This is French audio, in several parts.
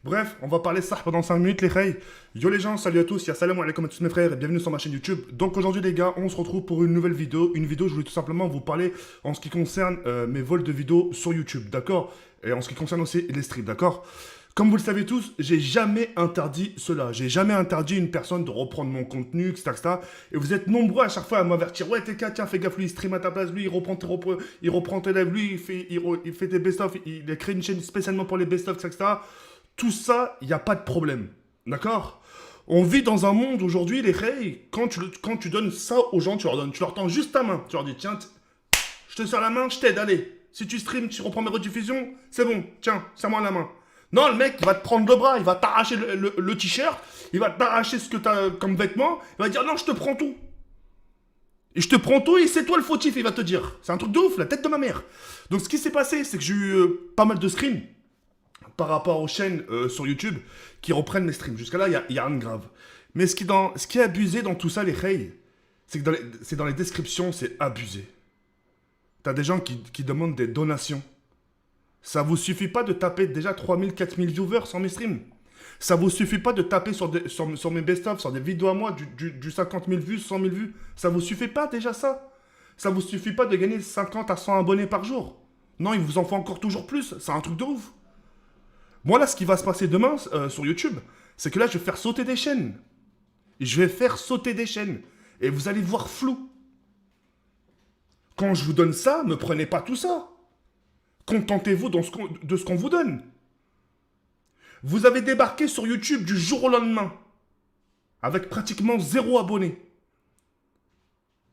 Bref, on va parler ça pendant 5 minutes, les frères. Yo les gens, salut à tous, ya salam alaikum à tous mes frères et bienvenue sur ma chaîne YouTube. Donc aujourd'hui les gars, on se retrouve pour une nouvelle vidéo. Une vidéo, je voulais tout simplement vous parler en ce qui concerne mes vols de vidéos sur YouTube, d'accord? Et en ce qui concerne aussi les streams, d'accord? Comme vous le savez tous, j'ai jamais interdit cela. J'ai jamais interdit une personne de reprendre mon contenu, etc., etc. Et vous êtes nombreux à chaque fois à m'avertir. Ouais, TK, tiens, fais gaffe, lui, il stream à ta place, lui, il reprend tes lives, lui, il fait des best-of, il a créé une chaîne spécialement pour les best-of, etc. Tout ça, il n'y a pas de problème. D'accord? On vit dans un monde aujourd'hui, les frères, quand tu donnes ça aux gens, tu leur tends juste ta main. Tu leur dis, tiens, je te serre la main, je t'aide, allez. Si tu streams, tu reprends mes rediffusions, c'est bon, tiens, serre-moi la main. Non, le mec, il va te prendre le bras, il va t'arracher le t-shirt, il va t'arracher ce que tu as comme vêtement, il va dire, non, je te prends tout. Et je te prends tout et c'est toi le fautif, il va te dire. C'est un truc de ouf, la tête de ma mère. Donc ce qui s'est passé, c'est que j'ai eu pas mal de streams par rapport aux chaînes sur YouTube qui reprennent les streams. Jusqu'à là, il y a rien de grave. Mais ce qui est abusé dans tout ça, les reilles, c'est que dans les descriptions, c'est abusé. T'as des gens qui demandent des donations. Ça vous suffit pas de taper déjà 3000, 4000 viewers sur mes streams. Ça vous suffit pas de taper sur mes best-of, sur des vidéos à moi, du 50 000 vues, 100 000 vues. Ça vous suffit pas déjà ça. Ça vous suffit pas de gagner 50 à 100 abonnés par jour. Non, il vous en faut encore toujours plus. C'est un truc de ouf. Moi, là, ce qui va se passer demain sur YouTube, c'est que là, je vais faire sauter des chaînes. Je vais faire sauter des chaînes. Et vous allez voir flou. Quand je vous donne ça, ne prenez pas tout ça. Contentez-vous de ce qu'on vous donne. Vous avez débarqué sur YouTube du jour au lendemain, avec pratiquement 0 abonnés.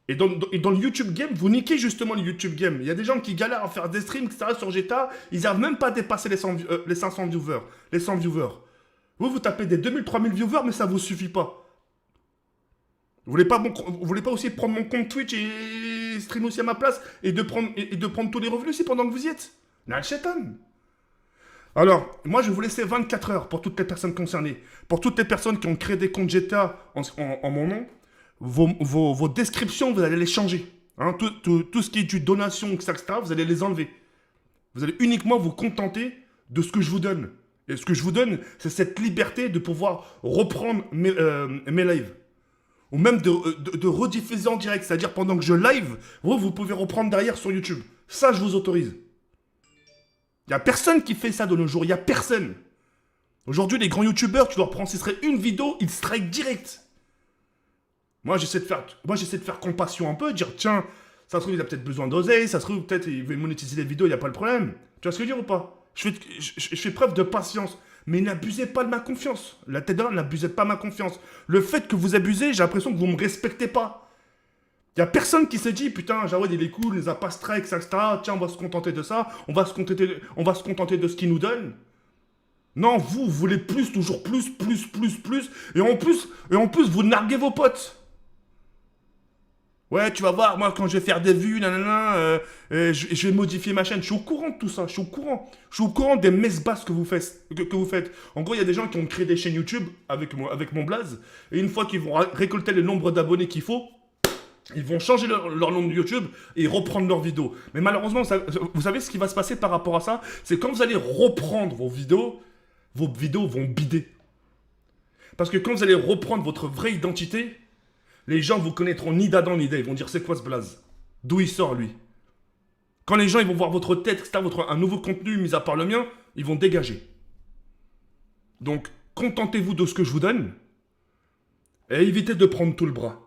Et dans le YouTube Game, vous niquez justement le YouTube Game. Il y a des gens qui galèrent à faire des streams, etc. sur GTA, ils n'arrivent même pas à dépasser les 500 viewers, les 100 viewers. Vous tapez des 2000, 3000 viewers, mais ça ne vous suffit pas. Vous voulez pas aussi prendre mon compte Twitch et stream aussi à ma place et de prendre tous les revenus aussi pendant que vous y êtes? N'a le chétan. Alors, moi, je vais vous laisser 24 heures pour toutes les personnes concernées. Pour toutes les personnes qui ont créé des comptes GTA en mon nom, vos descriptions, vous allez les changer. Hein, tout ce qui est du donation, etc., vous allez les enlever. Vous allez uniquement vous contenter de ce que je vous donne. Et ce que je vous donne, c'est cette liberté de pouvoir reprendre mes lives. Ou même de rediffuser en direct. C'est-à-dire pendant que je live, vous pouvez reprendre derrière sur YouTube. Ça, je vous autorise. Il n'y a personne qui fait ça de nos jours. Il n'y a personne. Aujourd'hui, les grands youtubeurs, tu leur prends, ce serait une vidéo, ils strike direct. Moi, j'essaie de faire compassion un peu, dire, tiens, ça se trouve, il a peut-être besoin d'oseille, ça se trouve, peut-être, il veut monétiser les vidéos, il n'y a pas de problème. Tu vois ce que je veux dire ou pas? Je fais preuve de patience. Mais n'abusez pas de ma confiance. La tête de l'homme, n'abusez pas de ma confiance. Le fait que vous abusez, j'ai l'impression que vous ne me respectez pas. Il n'y a personne qui se dit, putain, Jawed, il est cool, il nous a pas strike, etc. Tiens, on va se contenter de ça. On va se contenter de ce qu'il nous donne. Non, vous voulez plus, toujours plus, plus, plus, plus. Et en plus, vous narguez vos potes. Ouais, tu vas voir, moi, quand je vais faire des vues, nanana, je vais modifier ma chaîne. Je suis au courant de tout ça, je suis au courant. Je suis au courant des messes basses que vous faites. En gros, il y a des gens qui ont créé des chaînes YouTube avec mon blaze. Et une fois qu'ils vont récolter le nombre d'abonnés qu'il faut, ils vont changer leur nom de YouTube et reprendre leurs vidéos. Mais malheureusement, vous savez ce qui va se passer par rapport à ça? C'est quand vous allez reprendre vos vidéos vont bider. Parce que quand vous allez reprendre votre vraie identité, les gens vous connaîtront ni d'Adam ni d'Ève. Ils vont dire, c'est quoi ce blaze? D'où il sort, lui? Quand les gens ils vont voir votre tête, etc., un nouveau contenu, mis à part le mien, ils vont dégager. Donc, contentez-vous de ce que je vous donne et évitez de prendre tout le bras.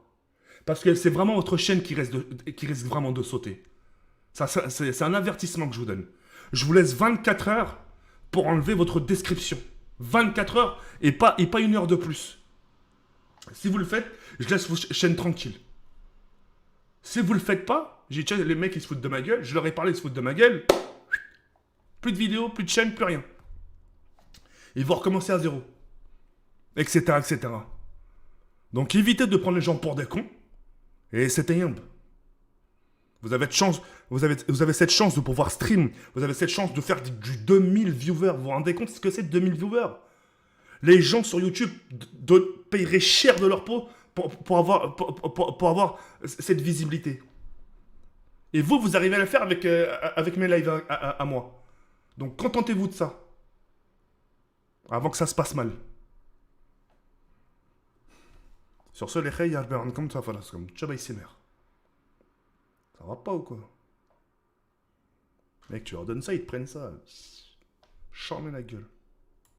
Parce que c'est vraiment votre chaîne qui risque vraiment de sauter. C'est un avertissement que je vous donne. Je vous laisse 24 heures pour enlever votre description. 24 heures et pas 1 heure de plus. Si vous le faites, je laisse vos chaînes tranquilles. Si vous le faites pas, j'ai dit, les mecs ils se foutent de ma gueule, je leur ai parlé, ils se foutent de ma gueule. Plus de vidéos, plus de chaînes, plus rien. Ils vont recommencer à zéro. Etc. etc. Donc évitez de prendre les gens pour des cons. Et c'était humble. Vous avez cette chance de pouvoir stream. Vous avez cette chance de faire du 2000 viewers. Vous vous rendez compte ce que c'est 2000 viewers? Les gens sur YouTube paieraient cher de leur peau pour avoir cette visibilité. Et vous arrivez à le faire avec mes lives à moi. Donc contentez-vous de ça. Avant que ça se passe mal. Sur ce, les khayes, يربي comme ça, voilà, c'est comme Tchaba Isemer. Ça va pas ou quoi? Mec, tu leur donnes ça, ils te prennent ça. Charmer la gueule.